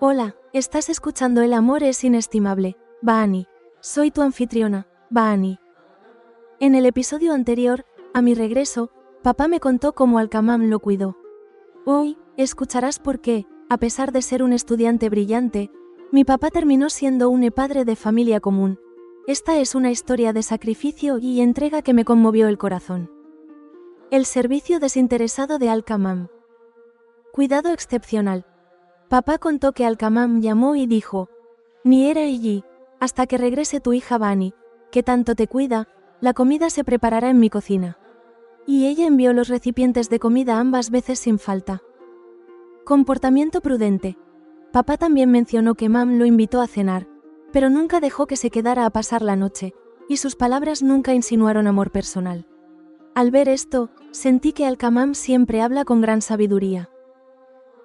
Hola, estás escuchando El amor es inestimable, Baani. Soy tu anfitriona, Baani. En el episodio anterior, a mi regreso, papá me contó cómo Al-Kamam lo cuidó. Hoy, escucharás por qué, a pesar de ser un estudiante brillante, mi papá terminó siendo un padre de familia común. Esta es una historia de sacrificio y entrega que me conmovió el corazón. El servicio desinteresado de Al-Kamam. Cuidado excepcional. Papá contó que Al-Kamam llamó y dijo: "Ni era allí, hasta que regrese tu hija Bani, que tanto te cuida, la comida se preparará en mi cocina". Y ella envió los recipientes de comida ambas veces sin falta. Comportamiento prudente. Papá también mencionó que Mam lo invitó a cenar, pero nunca dejó que se quedara a pasar la noche, y sus palabras nunca insinuaron amor personal. Al ver esto, sentí que Al-Kamam siempre habla con gran sabiduría.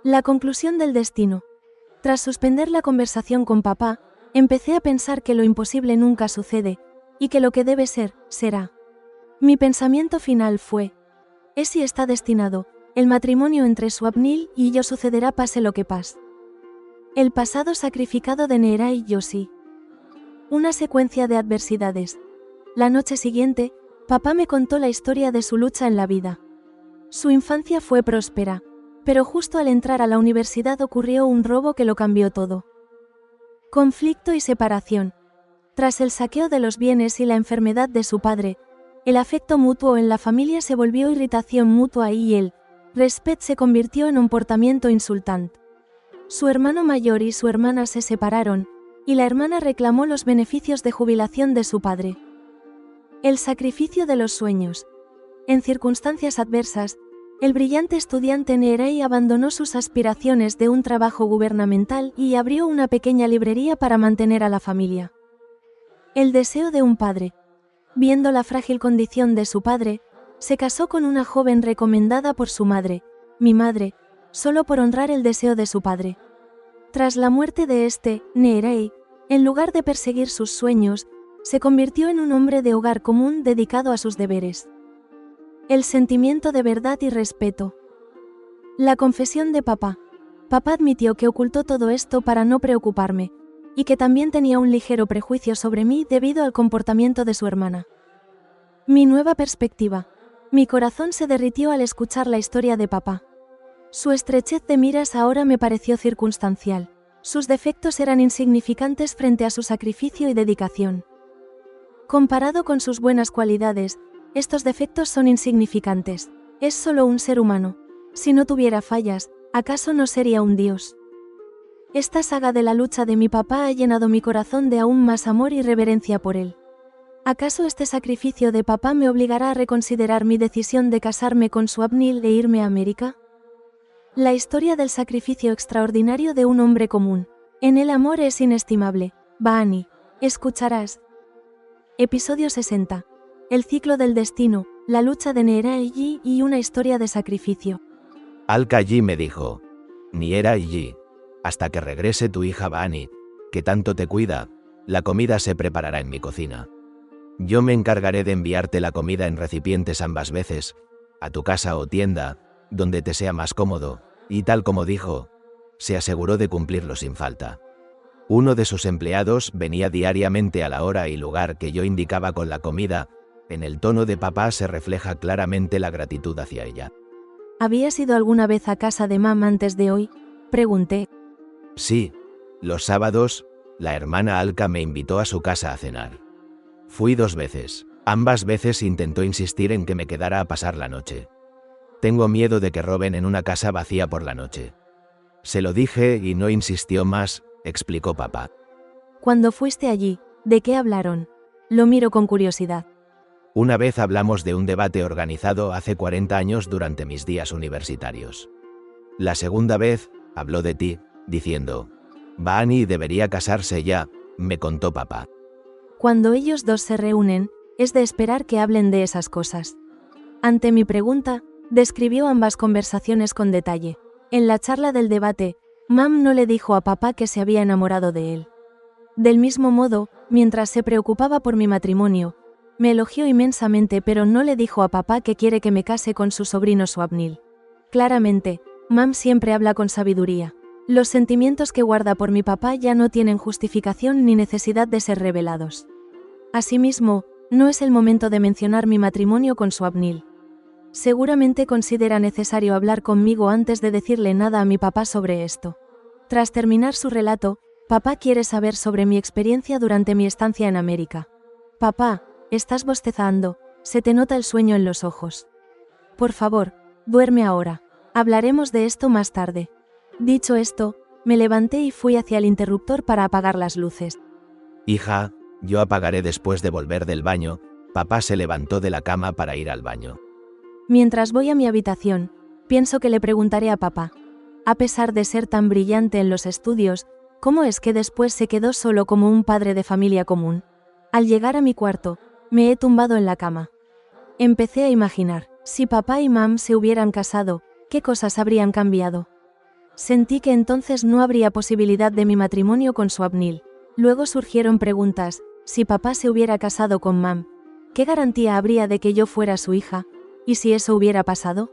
La conclusión del destino. Tras suspender la conversación con papá, empecé a pensar que lo imposible nunca sucede, y que lo que debe ser, será. Mi pensamiento final fue: si está destinado, el matrimonio entre Swapnil y yo sucederá pase lo que pase. El pasado sacrificado de Neera y Yoshi. Una secuencia de adversidades. La noche siguiente, papá me contó la historia de su lucha en la vida. Su infancia fue próspera, pero justo al entrar a la universidad ocurrió un robo que lo cambió todo. Conflicto y separación. Tras el saqueo de los bienes y la enfermedad de su padre, el afecto mutuo en la familia se volvió irritación mutua y el respeto se convirtió en un comportamiento insultante. Su hermano mayor y su hermana se separaron, y la hermana reclamó los beneficios de jubilación de su padre. El sacrificio de los sueños. En circunstancias adversas, el brillante estudiante Neerey abandonó sus aspiraciones de un trabajo gubernamental y abrió una pequeña librería para mantener a la familia. El deseo de un padre. Viendo la frágil condición de su padre, se casó con una joven recomendada por su madre, mi madre, solo por honrar el deseo de su padre. Tras la muerte de Neerey, en lugar de perseguir sus sueños, se convirtió en un hombre de hogar común dedicado a sus deberes. El sentimiento de verdad y respeto. La confesión de papá. Papá admitió que ocultó todo esto para no preocuparme, y que también tenía un ligero prejuicio sobre mí debido al comportamiento de su hermana. Mi nueva perspectiva. Mi corazón se derritió al escuchar la historia de papá. Su estrechez de miras ahora me pareció circunstancial. Sus defectos eran insignificantes frente a su sacrificio y dedicación. Comparado con sus buenas cualidades, estos defectos son insignificantes. Es solo un ser humano. Si no tuviera fallas, ¿acaso no sería un dios? Esta saga de la lucha de mi papá ha llenado mi corazón de aún más amor y reverencia por él. ¿Acaso este sacrificio de papá me obligará a reconsiderar mi decisión de casarme con Swapnil e irme a América? La historia del sacrificio extraordinario de un hombre común. En El amor es inestimable, Baani. Escucharás. Episodio 60. El ciclo del destino, la lucha de Neerey y una historia de sacrificio. Al-Kayi me dijo: Neerey, hasta que regrese tu hija Bani, que tanto te cuida, la comida se preparará en mi cocina. Yo me encargaré de enviarte la comida en recipientes ambas veces, a tu casa o tienda, donde te sea más cómodo, y tal como dijo, se aseguró de cumplirlo sin falta. Uno de sus empleados venía diariamente a la hora y lugar que yo indicaba con la comida. En el tono de papá se refleja claramente la gratitud hacia ella. ¿Habías ido alguna vez a casa de Mam antes de hoy?, pregunté. Sí, los sábados, la hermana Alka me invitó a su casa a cenar. Fui 2 veces, ambas veces intentó insistir en que me quedara a pasar la noche. Tengo miedo de que roben en una casa vacía por la noche. Se lo dije y no insistió más, explicó papá. Cuando fuiste allí, ¿de qué hablaron? Lo miro con curiosidad. Una vez hablamos de un debate organizado hace 40 años durante mis días universitarios. La segunda vez, habló de ti, diciendo: Bani debería casarse ya, me contó papá. Cuando ellos dos se reúnen, es de esperar que hablen de esas cosas. Ante mi pregunta, describió ambas conversaciones con detalle. En la charla del debate, Mam no le dijo a papá que se había enamorado de él. Del mismo modo, mientras se preocupaba por mi matrimonio, me elogió inmensamente, pero no le dijo a papá que quiere que me case con su sobrino Swapnil. Claramente, Mam siempre habla con sabiduría. Los sentimientos que guarda por mi papá ya no tienen justificación ni necesidad de ser revelados. Asimismo, no es el momento de mencionar mi matrimonio con Swapnil. Seguramente considera necesario hablar conmigo antes de decirle nada a mi papá sobre esto. Tras terminar su relato, papá quiere saber sobre mi experiencia durante mi estancia en América. Papá, estás bostezando, se te nota el sueño en los ojos. Por favor, duerme ahora. Hablaremos de esto más tarde. Dicho esto, me levanté y fui hacia el interruptor para apagar las luces. Hija, yo apagaré después de volver del baño. Papá se levantó de la cama para ir al baño. Mientras voy a mi habitación, pienso que le preguntaré a papá. A pesar de ser tan brillante en los estudios, ¿cómo es que después se quedó solo como un padre de familia común? Al llegar a mi cuarto, me he tumbado en la cama. Empecé a imaginar, si papá y mam se hubieran casado, ¿qué cosas habrían cambiado? Sentí que entonces no habría posibilidad de mi matrimonio con Swapnil. Luego surgieron preguntas, si papá se hubiera casado con mam, ¿qué garantía habría de que yo fuera su hija? ¿Y si eso hubiera pasado?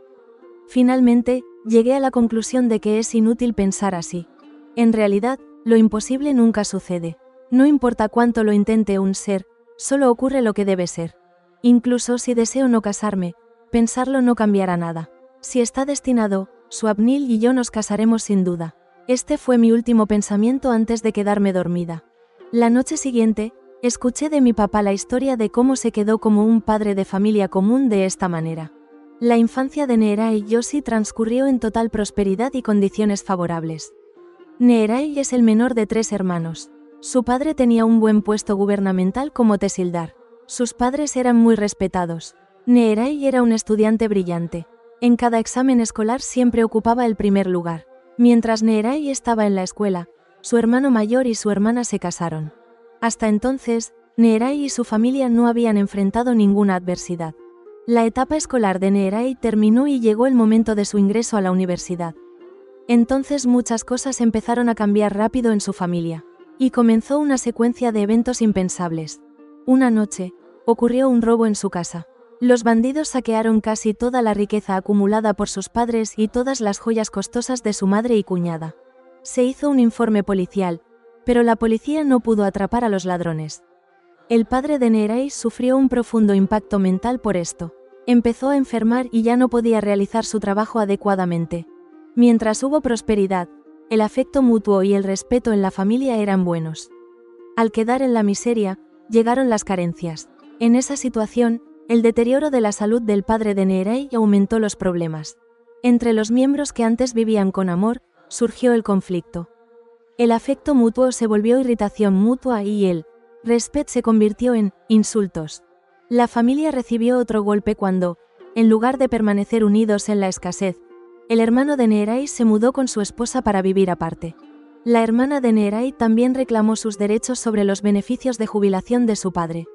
Finalmente, llegué a la conclusión de que es inútil pensar así. En realidad, lo imposible nunca sucede. No importa cuánto lo intente un ser, solo ocurre lo que debe ser. Incluso si deseo no casarme, pensarlo no cambiará nada. Si está destinado, Swapnil y yo nos casaremos sin duda. Este fue mi último pensamiento antes de quedarme dormida. La noche siguiente, escuché de mi papá la historia de cómo se quedó como un padre de familia común de esta manera. La infancia de Neerai Yoshi transcurrió en total prosperidad y condiciones favorables. Neerai es el menor de 3 hermanos. Su padre tenía un buen puesto gubernamental como tehsildar. Sus padres eran muy respetados. Neerai era un estudiante brillante. En cada examen escolar siempre ocupaba el primer lugar. Mientras Neerai estaba en la escuela, su hermano mayor y su hermana se casaron. Hasta entonces, Neerai y su familia no habían enfrentado ninguna adversidad. La etapa escolar de Neerai terminó y llegó el momento de su ingreso a la universidad. Entonces muchas cosas empezaron a cambiar rápido en su familia, y comenzó una secuencia de eventos impensables. Una noche, ocurrió un robo en su casa. Los bandidos saquearon casi toda la riqueza acumulada por sus padres y todas las joyas costosas de su madre y cuñada. Se hizo un informe policial, pero la policía no pudo atrapar a los ladrones. El padre de Neerai sufrió un profundo impacto mental por esto. Empezó a enfermar y ya no podía realizar su trabajo adecuadamente. Mientras hubo prosperidad, el afecto mutuo y el respeto en la familia eran buenos. Al quedar en la miseria, llegaron las carencias. En esa situación, el deterioro de la salud del padre de Neerai aumentó los problemas. Entre los miembros que antes vivían con amor, surgió el conflicto. El afecto mutuo se volvió irritación mutua y el respeto se convirtió en insultos. La familia recibió otro golpe cuando, en lugar de permanecer unidos en la escasez, el hermano de Neerai se mudó con su esposa para vivir aparte. La hermana de Neerai también reclamó sus derechos sobre los beneficios de jubilación de su padre.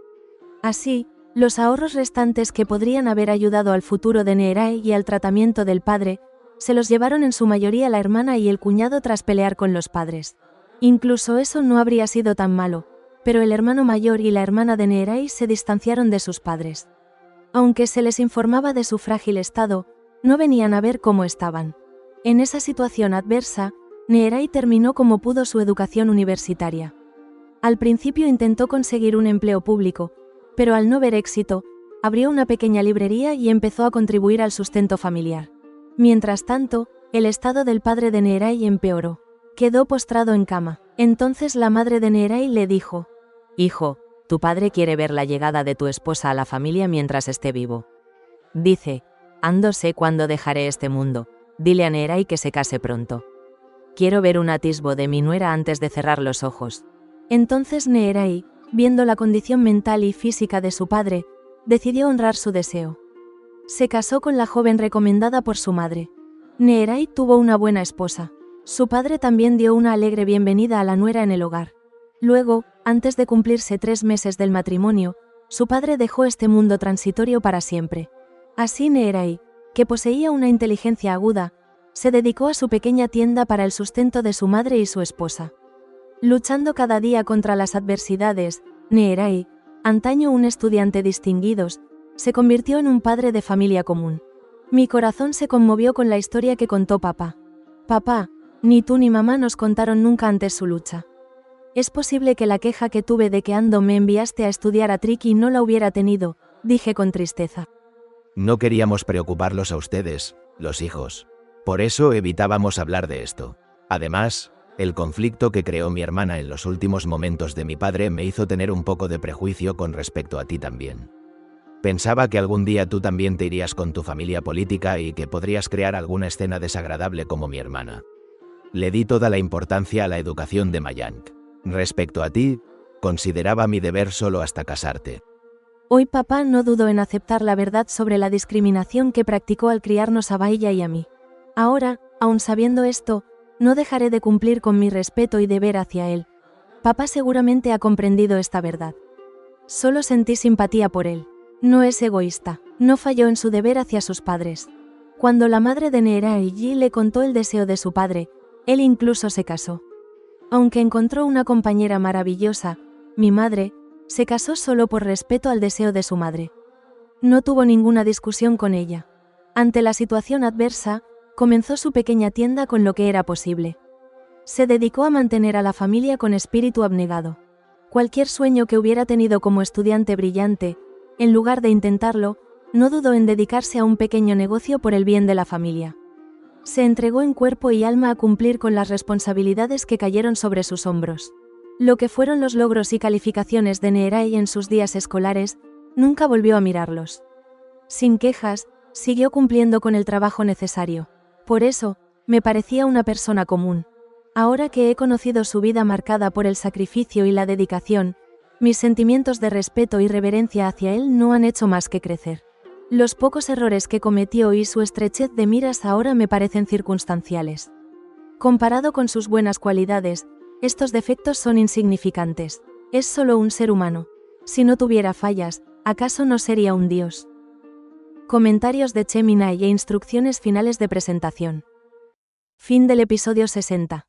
Así, los ahorros restantes que podrían haber ayudado al futuro de Neerai y al tratamiento del padre, se los llevaron en su mayoría la hermana y el cuñado tras pelear con los padres. Incluso eso no habría sido tan malo, pero el hermano mayor y la hermana de Neerai se distanciaron de sus padres. Aunque se les informaba de su frágil estado, no venían a ver cómo estaban. En esa situación adversa, Neerai terminó como pudo su educación universitaria. Al principio intentó conseguir un empleo público, pero al no ver éxito, abrió una pequeña librería y empezó a contribuir al sustento familiar. Mientras tanto, el estado del padre de Neerai empeoró. Quedó postrado en cama. Entonces la madre de Neerai le dijo: «Hijo, tu padre quiere ver la llegada de tu esposa a la familia mientras esté vivo. Dice, ando sé cuándo dejaré este mundo, dile a Neerai que se case pronto. Quiero ver un atisbo de mi nuera antes de cerrar los ojos». Entonces Neerai, viendo la condición mental y física de su padre, decidió honrar su deseo. Se casó con la joven recomendada por su madre. Neerai tuvo una buena esposa. Su padre también dio una alegre bienvenida a la nuera en el hogar. Luego, antes de cumplirse 3 meses del matrimonio, su padre dejó este mundo transitorio para siempre. Así Neerai, que poseía una inteligencia aguda, se dedicó a su pequeña tienda para el sustento de su madre y su esposa. Luchando cada día contra las adversidades, Neerai, antaño un estudiante distinguido, se convirtió en un padre de familia común. Mi corazón se conmovió con la historia que contó papá. Papá, Ni tú ni mamá nos contaron nunca antes su lucha. Es posible que la queja que tuve de que Ando me enviaste a estudiar a Tricky no la hubiera tenido, dije con tristeza. No queríamos preocuparlos a ustedes, los hijos. Por eso evitábamos hablar de esto. Además, el conflicto que creó mi hermana en los últimos momentos de mi padre me hizo tener un poco de prejuicio con respecto a ti también. Pensaba que algún día tú también te irías con tu familia política y que podrías crear alguna escena desagradable como mi hermana. Le di toda la importancia a la educación de Mayank. Respecto a ti, consideraba mi deber solo hasta casarte. Hoy papá no dudó en aceptar la verdad sobre la discriminación que practicó al criarnos a Bahía y a mí. Ahora, aun sabiendo esto, no dejaré de cumplir con mi respeto y deber hacia él. Papá seguramente ha comprendido esta verdad. Solo sentí simpatía por él. No es egoísta, no falló en su deber hacia sus padres. Cuando la madre de Neerayi le contó el deseo de su padre, él incluso se casó. Aunque encontró una compañera maravillosa, mi madre, se casó solo por respeto al deseo de su madre. No tuvo ninguna discusión con ella. Ante la situación adversa, comenzó su pequeña tienda con lo que era posible. Se dedicó a mantener a la familia con espíritu abnegado. Cualquier sueño que hubiera tenido como estudiante brillante, en lugar de intentarlo, no dudó en dedicarse a un pequeño negocio por el bien de la familia. Se entregó en cuerpo y alma a cumplir con las responsabilidades que cayeron sobre sus hombros. Lo que fueron los logros y calificaciones de Neerayi en sus días escolares, nunca volvió a mirarlos. Sin quejas, siguió cumpliendo con el trabajo necesario. Por eso, me parecía una persona común. Ahora que he conocido su vida marcada por el sacrificio y la dedicación, mis sentimientos de respeto y reverencia hacia él no han hecho más que crecer. Los pocos errores que cometió y su estrechez de miras ahora me parecen circunstanciales. Comparado con sus buenas cualidades, estos defectos son insignificantes. Es solo un ser humano. Si no tuviera fallas, ¿acaso no sería un dios? Comentarios de Gemini e instrucciones finales de presentación. Fin del episodio 60.